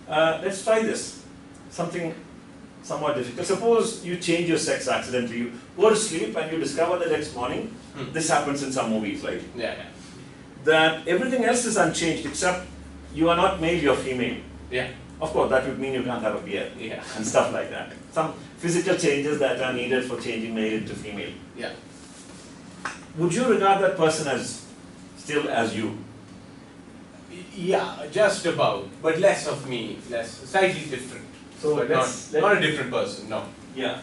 Let's try this. Something somewhat difficult. Suppose you change your sex accidentally. You go to sleep and you discover the next morning, this happens in some movies, right? Yeah. That everything else is unchanged except you are not male, you're female. Yeah. Of course, that would mean you can't have a beard and stuff like that. Some physical changes that are needed for changing male into female. Yeah. Would you regard that person as still as you? Yeah, just about, but less of me, slightly different. So but not a different person, no. Yeah.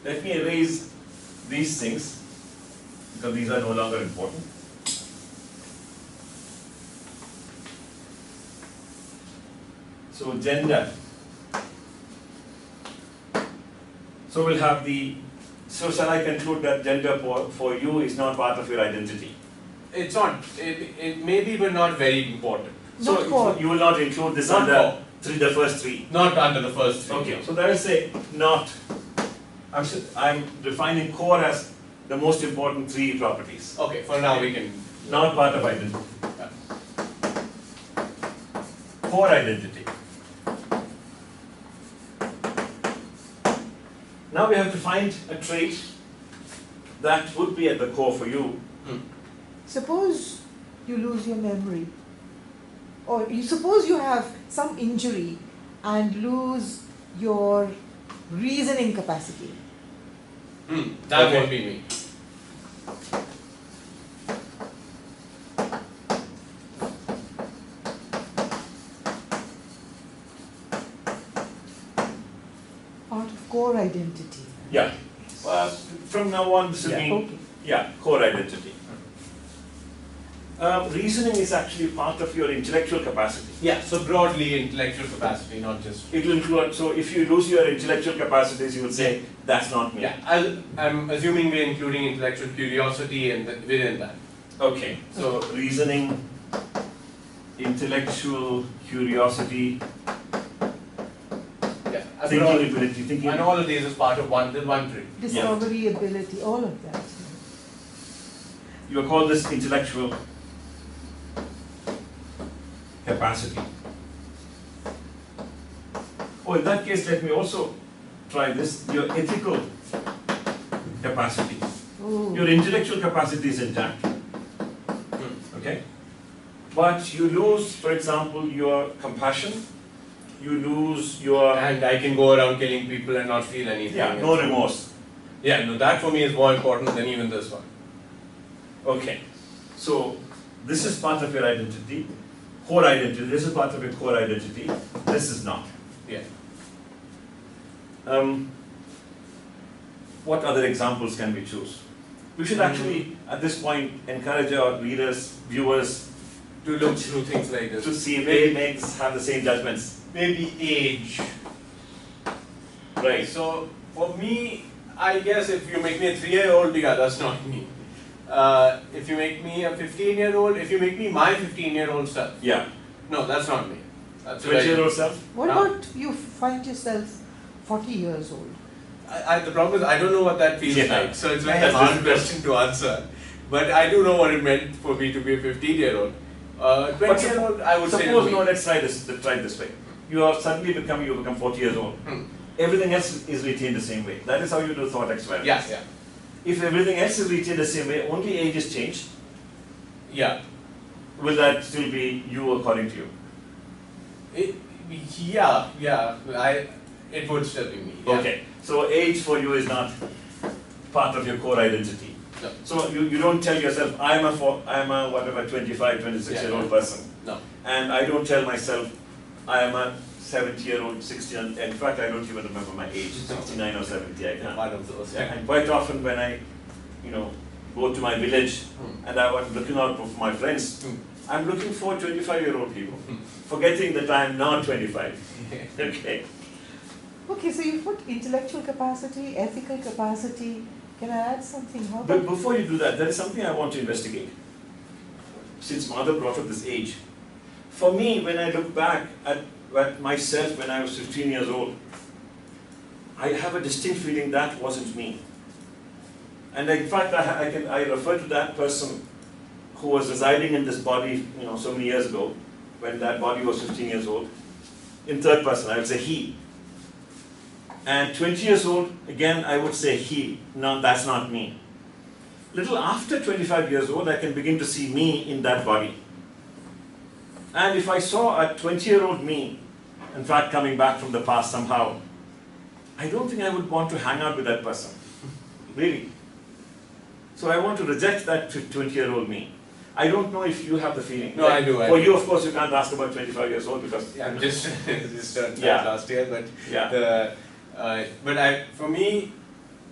Let me erase these things because these are no longer important. So gender. So we'll have so shall I conclude that gender for you is not part of your identity? It's not, it may be, but not very important. So you will not include this under the first three? Not under the first three. Okay, so that will say not. I'm defining core as the most important three properties. Okay, for now we can. Not part of identity. Yeah. Core identity. Now we have to find a trait that would be at the core for you. Suppose you lose your memory, or suppose you have some injury and lose your reasoning capacity. That won't be me. Part of core identity. Yeah. From now on, this will mean core identity. Reasoning is actually part of your intellectual capacity. Yeah, so broadly intellectual capacity, not just. It will include, so if you lose your intellectual capacities, you will say, that's not me. Yeah, I'm assuming we're including intellectual curiosity and within that. Okay, so reasoning, intellectual curiosity, thinking ability, and all of these is part of one trait. Discovery ability, all of that. You call this intellectual capacity. Oh, in that case, let me also try this. Your ethical capacity. Ooh. Your intellectual capacity is intact. Okay? But you lose, for example, your compassion. You lose your... And I can go around killing people and not feel anything. Yeah, no remorse. Yeah, no, that for me is more important than even this one. Okay. So, this is part of your identity. Core identity. This is part of your core identity. This is not. Yeah. What other examples can we choose? We should actually, at this point, encourage our readers, viewers, to look through things like this. to see if they have the same judgments. Maybe age. Right. So, for me, I guess if you make me a 3-year-old, yeah, that's not me. If you make me a 15-year-old, if you make me my 15-year-old self. Yeah. No, that's not me. That's 20-year-old self? What about you find yourself 40 years old? The problem is I don't know what that feels like, so it's like a hard question to answer. But I do know what it meant for me to be a 15-year-old. 20-year-old, I would say. Suppose, no, let's try this way. You are suddenly become 40 years old. Everything else is retained the same way. That is how you do thought experiments. Yeah. If everything else is retained the same way, only age is changed. Yeah. Will that still be you according to you? It would still be me. Yeah. Okay. So age for you is not part of your core identity. No. So you don't tell yourself, I'm a whatever 25, 26-year-old person. No. And I don't tell myself, I am a 70-year-old, 60, and in fact I don't even remember my age, 69 or 70, I can't. Part of those, yeah. And quite often when I, go to my village and I was looking out for my friends, I'm looking for 25-year-old people, forgetting that I'm not 25. Okay. Okay, so you put intellectual capacity, ethical capacity. Can I add something? How But about before you do that, there is something I want to investigate. Since Mother brought up this age, for me, when I look back at myself when I was 15 years old, I have a distinct feeling that wasn't me. And in fact, I refer to that person who was residing in this body, so many years ago, when that body was 15 years old. in third person, I would say he. And 20 years old, again, I would say he. No, that's not me. Little after 25 years old, I can begin to see me in that body. And if I saw a 20-year-old me, in fact, coming back from the past somehow, I don't think I would want to hang out with that person. Really. So I want to reject that 20-year-old me. I don't know if you have the feeling. No, I do. For you, of course, you can't ask about 25 years old because... Yeah, I'm just turned Yeah. last year, but Yeah. for me,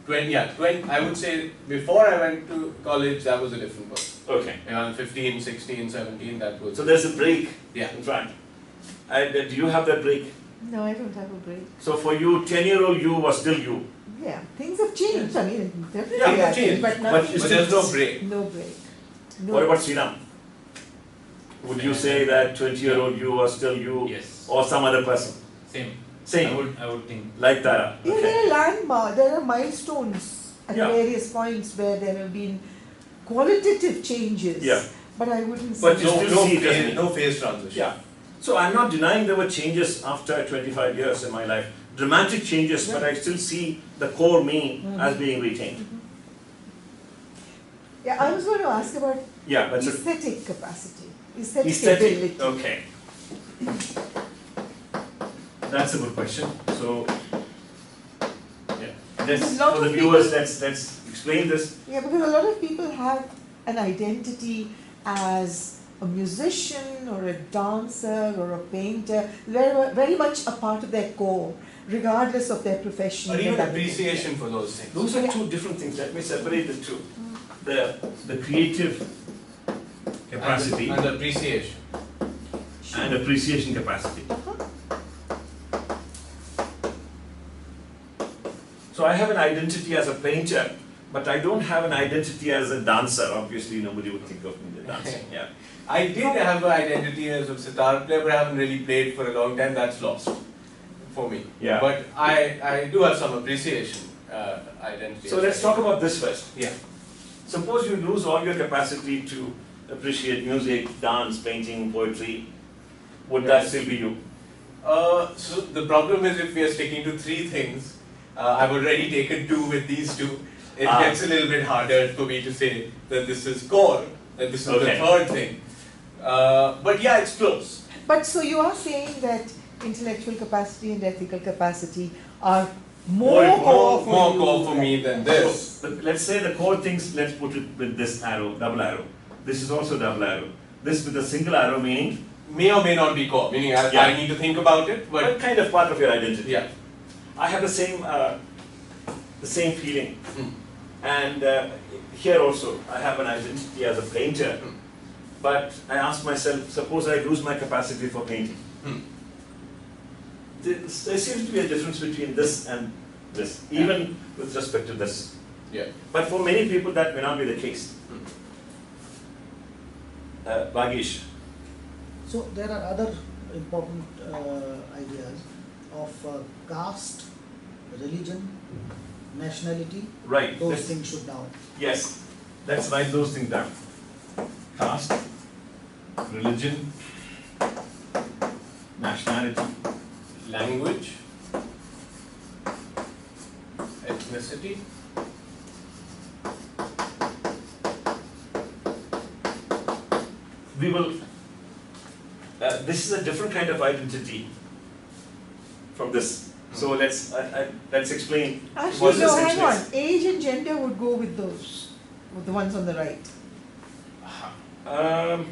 20, I would say before I went to college, that was a different person. Okay. Around 15, 16, 17, that was... So there's a break, Yeah. in fact. And do you have that break? No, I don't have a break. So for you, 10-year-old you was still you. Yeah, things have changed. I mean, definitely Yeah, have changed. changed, but But nothing. it's But there's no break. No break. No. What about Sriram? Would you say that 20-year-old you was still you Yes. or some other person? Same. Same. I would think. Like Tara. Yeah, Okay. there are landmarks, there are milestones at Yeah. various points where there have been qualitative changes. Yeah. But I wouldn't say. But you still see it as me. No phase transition. Yeah. So I'm not denying there were changes after 25 years in my life. Dramatic changes, but I still see the core me as being retained. Yeah, I was going to ask about Yeah, that's it. aesthetic capacity, aesthetic Aesthetic. ability. Okay. That's a good question. So, yeah. There's a lot For the of viewers, people- let's explain this. Yeah, because a lot of people have an identity as a musician or a dancer or a painter, very, very much a part of their core, regardless of their profession. Or even their appreciation for those things. Those are two different things. Let me separate the two. The creative capacity And the appreciation. and appreciation capacity. So I have an identity as a painter, but I don't have an identity as a dancer. Obviously, nobody would think of me as a dancer. Yeah. I did have an identity as a sitar player, but I haven't really played for a long time. That's lost for me. Yeah. But I do have some appreciation identity. So let's talk about this first. Yeah. Suppose you lose all your capacity to appreciate music, dance, painting, poetry. Would that still be you? So the problem is if we are sticking to three things, I've already taken two with these two. It gets a little bit harder for me to say that this is core, that this is Okay. the third thing. But yeah, it's close. But so you are saying that intellectual capacity and ethical capacity are more core for you. Me than this. So, let's say the core things, let's put it with this arrow, double arrow. This is also double arrow. This with a single arrow meaning? May or may not be core, meaning Yeah. I need to think about it, But but kind of part of your identity. yeah. I have the same feeling. Hmm. And here also, I have an identity as a painter. But I ask myself, suppose I lose my capacity for painting. Hmm. There seems to be a difference between this and this, even with respect to this. Yeah. But for many people, that may not be the case. Bhagesh. So there are other important ideas of caste, religion, nationality. Right. Those let's- things should now. Yes, let's write those things down. Caste, religion, nationality, Language, ethnicity, we will, this is a different kind of identity from this. So let's explain. Actually, what no, this hang on. entails. Age and gender would go with those, with the ones on the right.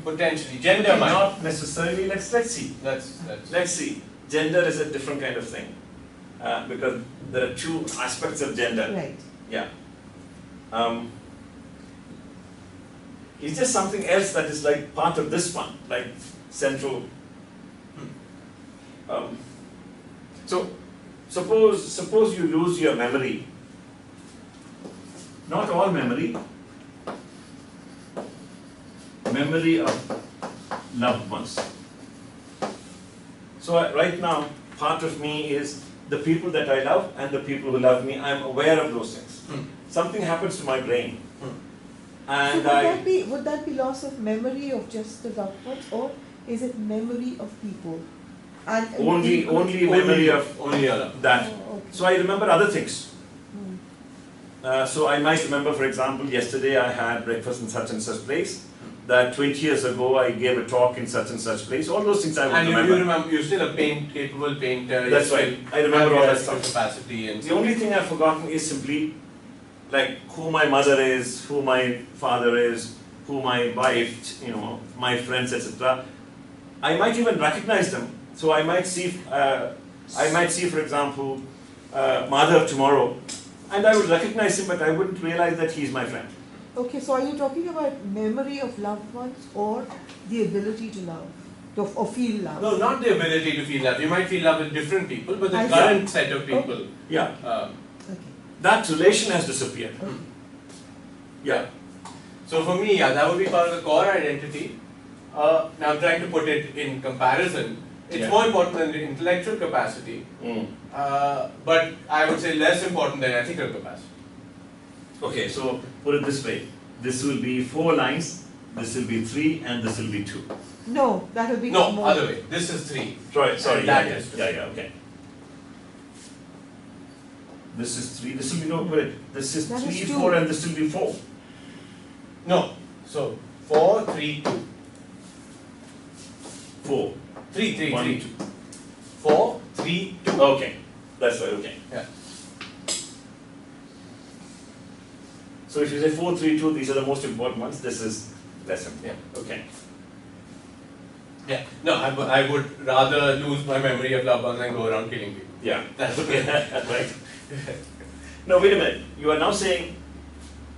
potentially. Gender might. Not necessarily, let's see. That's Let's see. Gender is a different kind of thing. Because there are two aspects of gender. Right. Yeah. It's just something else that is like part of this one, like central. So suppose you lose your memory. Not all memory. Memory of loved ones. So right now, part of me is the people that I love and the people who love me. I'm aware of those things. Something happens to my brain, and So would that be loss of memory of just the loved ones, or is it memory of people? And only memory of only your love. that. Oh, okay. So I remember other things. Hmm. So I might remember, for example, yesterday I had breakfast in such and such place. That 20 years ago I gave a talk in such and such place. All those things I would And remember. you remember, you're still a capable painter. That's you right. still I remember have all your that stuff. capacity and The only thing I've forgotten is simply like who my mother is, who my father is, who my wife, my friends, etc. I might even recognize them. So I might see, for example, Madhav tomorrow, and I would recognize him, but I wouldn't realize that he's my friend. Okay, so are you talking about memory of loved ones or the ability to love, or feel love? no, not the ability to feel love. You might feel love with different people, but the I see. current set of people. Yeah, Okay. that relation has disappeared. Okay. Yeah. So for me, yeah, that would be part of the core identity. Now I'm trying to put it in comparison. It's Yeah. more important than the intellectual capacity, Mm. but I would say less important than ethical capacity. Okay, so put it this way. This will be 4 lines, this will be 3, and this will be 2. No, that will be No, more. other way. This is 3. Sorry, And yeah, that yeah, is two. yeah, okay. This is 3, this will be, no, wait, this is That 3, is 2. 4, and this will be 4. No. So 4, 3, 2. 4. 3, 3, 1, 3. 2. 4, 3, 2. Okay, that's right, okay. Yeah. So if you say 4, 3, 2, these are the most important ones, this is less important. Yeah. Okay. Yeah. No, I would rather lose my memory of loved ones than go around killing people. Yeah, That's okay, right. No, wait a minute, you are now saying,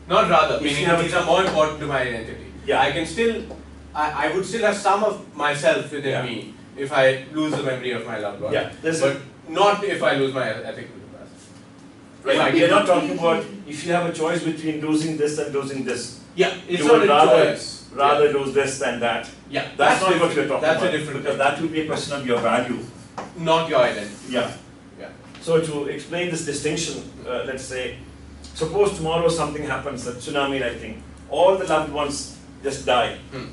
Not rather, If meaning you have these are more important to my identity. Yeah. I can still, I would still have some of myself within Yeah. me if I lose the memory of my loved one. yeah, there's But not if I lose my ethical capacity. right, Yeah, we are not talking completely. about if you have a choice between losing this and losing this. Yeah, it's You not would a rather- choice. Rather lose this than that. Yeah, That's not what different. we're talking That's about. a different Because thing. that will be a question of your value. Not your identity. Yeah. Yeah. So to explain this distinction, let's say, suppose tomorrow something happens, a tsunami-like thing, all the loved ones just die, Hmm.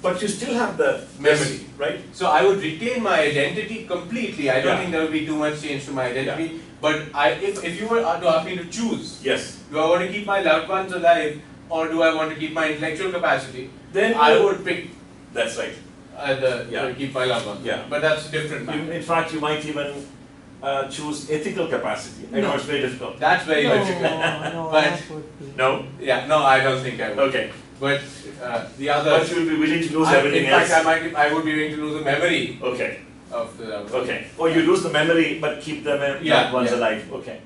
but you still have the Memory. right? So I would retain my identity completely. I don't Yeah. think there will be too much change to my identity. But if you were to ask me to choose, Yes. do I want to keep my loved ones alive or do I want to keep my intellectual capacity? Then I you- would pick That's right. to keep my loved ones. Yeah. But that's a different matter. In fact, you might even choose ethical capacity. I know No. it's very difficult. That's very No, difficult. no, But- that would be. No? Yeah, no, I don't think I would. Okay. But the other, But you'll be willing to lose in everything fact, else? I would be willing to lose the memory Okay. of the loved one. Okay. Or you lose the memory but keep the Yeah, loved ones yeah. alive. Okay.